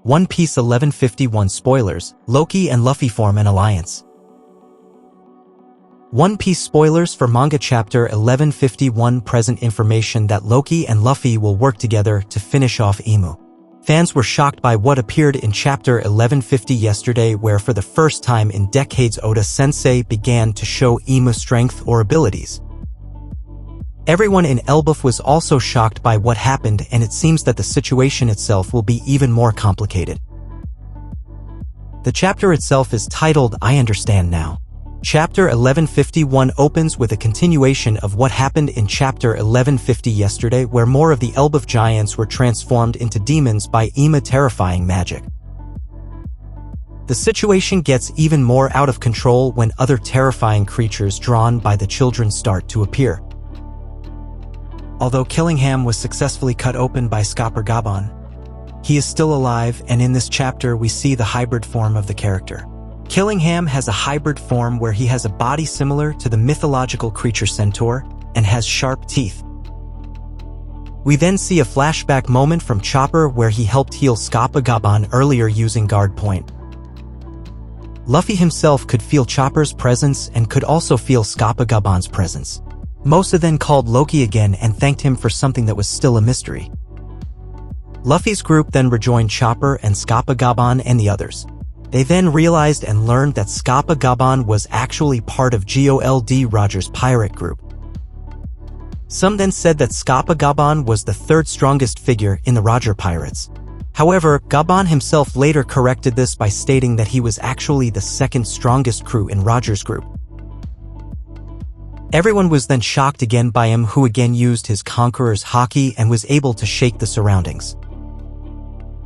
One Piece 1151 spoilers, Loki and Luffy form an alliance. One Piece spoilers for manga chapter 1151 present information that Loki and Luffy will work together to finish off Imu. Fans were shocked by what appeared in chapter 1150 yesterday, where for the first time in decades Oda-sensei began to show Imu's strength or abilities. Everyone in Elbaf was also shocked by what happened, and it seems that the situation itself will be even more complicated. The chapter itself is titled I Understand Now. Chapter 1151 opens with a continuation of what happened in chapter 1150 yesterday, where more of the Elbaf giants were transformed into demons by Imu's terrifying magic. The situation gets even more out of control when other terrifying creatures drawn by the children start to appear. Although Killingham was successfully cut open by Scopper Gabon, he is still alive, and in this chapter we see the hybrid form of the character. Killingham has a hybrid form where he has a body similar to the mythological creature Centaur and has sharp teeth. We then see a flashback moment from Chopper where he helped heal Scopper Gabon earlier using Guard Point. Luffy himself could feel Chopper's presence and could also feel Scopper Gabon's presence. Mosa then called Loki again and thanked him for something that was still a mystery. Luffy's group then rejoined Chopper and Scopper Gabon and the others. They then realized and learned that Scopper Gabon was actually part of Gold Roger's pirate group. Some then said that Scopper Gabon was the third strongest figure in the Roger pirates. However, Gabon himself later corrected this by stating that he was actually the second strongest crew in Roger's group. Everyone was then shocked again by him, who again used his Conqueror's Haki and was able to shake the surroundings.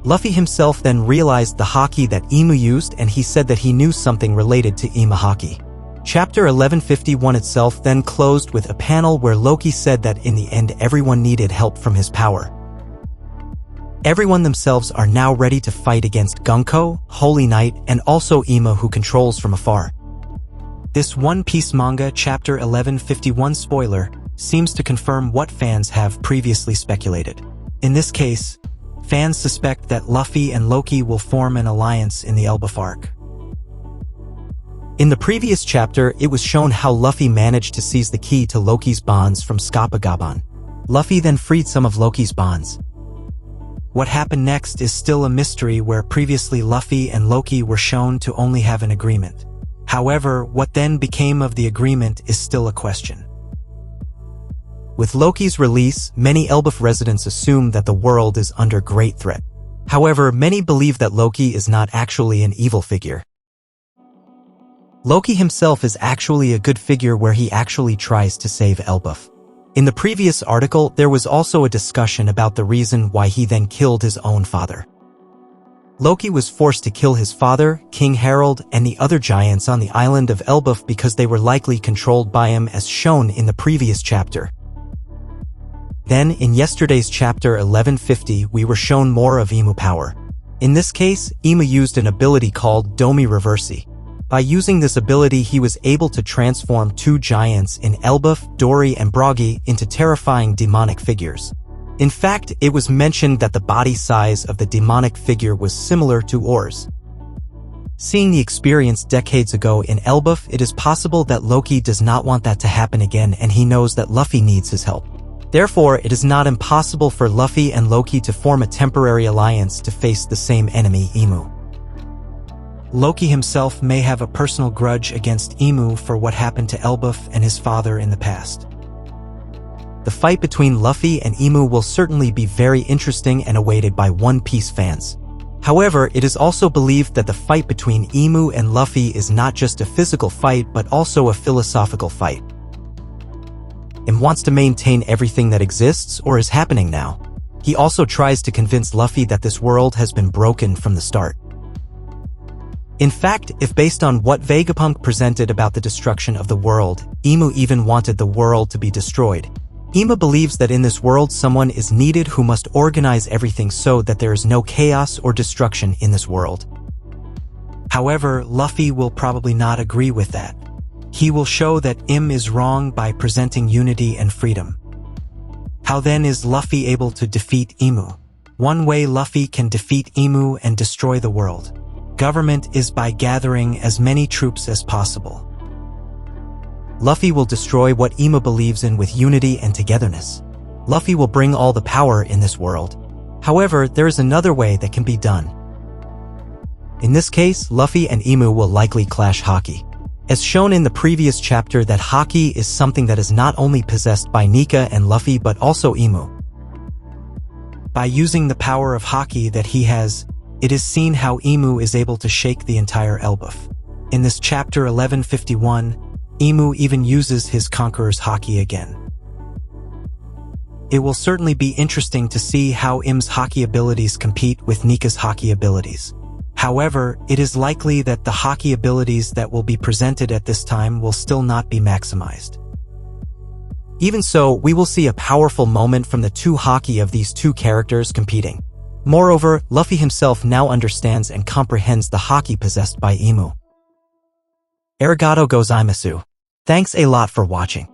Luffy himself then realized the Haki that Imu used, and he said that he knew something related to Imu Haki. Chapter 1151 itself then closed with a panel where Loki said that in the end everyone needed help from his power. Everyone themselves are now ready to fight against Gunko, Holy Knight, and also Imu, who controls from afar. This One Piece manga chapter 1151 spoiler seems to confirm what fans have previously speculated. In this case, fans suspect that Luffy and Loki will form an alliance in the Elbaf arc. In the previous chapter, it was shown how Luffy managed to seize the key to Loki's bonds from Scopper Gabon. Luffy then freed some of Loki's bonds. What happened next is still a mystery, where previously Luffy and Loki were shown to only have an agreement. However, what then became of the agreement is still a question. With Loki's release, many Elbaf residents assume that the world is under great threat. However, many believe that Loki is not actually an evil figure. Loki himself is actually a good figure, where he actually tries to save Elbaf. In the previous article, there was also a discussion about the reason why he then killed his own father. Loki was forced to kill his father, King Harold, and the other giants on the island of Elbaf because they were likely controlled by him, as shown in the previous chapter. Then, in yesterday's chapter 1150, we were shown more of Imu power. In this case, Imu used an ability called Domi Reversi. By using this ability, he was able to transform two giants in Elbaf, Dory and Bragi, into terrifying demonic figures. In fact, it was mentioned that the body size of the demonic figure was similar to Or's. Seeing the experience decades ago in Elbaf, it is possible that Loki does not want that to happen again, and he knows that Luffy needs his help. Therefore, it is not impossible for Luffy and Loki to form a temporary alliance to face the same enemy, Imu. Loki himself may have a personal grudge against Imu for what happened to Elbaf and his father in the past. The fight between Luffy and Imu will certainly be very interesting and awaited by One Piece fans. However, it is also believed that the fight between Imu and Luffy is not just a physical fight but also a philosophical fight. Im wants to maintain everything that exists or is happening now. He also tries to convince Luffy that this world has been broken from the start. In fact, if based on what Vegapunk presented about the destruction of the world, Imu even wanted the world to be destroyed. Imu believes that in this world someone is needed who must organize everything so that there is no chaos or destruction in this world. However, Luffy will probably not agree with that. He will show that Im is wrong by presenting unity and freedom. How then is Luffy able to defeat Imu? One way Luffy can defeat Imu and destroy the world. Government is by gathering as many troops as possible. Luffy will destroy what Imu believes in with unity and togetherness. Luffy will bring all the power in this world. However, there is another way that can be done. In this case, Luffy and Imu will likely clash Haki. As shown in the previous chapter that Haki is something that is not only possessed by Nika and Luffy but also Imu. By using the power of Haki that he has, it is seen how Imu is able to shake the entire Elbaf. In this chapter 1151, Imu even uses his Conqueror's Haki again. It will certainly be interesting to see how Im's Haki abilities compete with Nika's Haki abilities. However, it is likely that the Haki abilities that will be presented at this time will still not be maximized. Even so, we will see a powerful moment from the two Haki of these two characters competing. Moreover, Luffy himself now understands and comprehends the Haki possessed by Imu. Arigato gozaimasu. Thanks a lot for watching.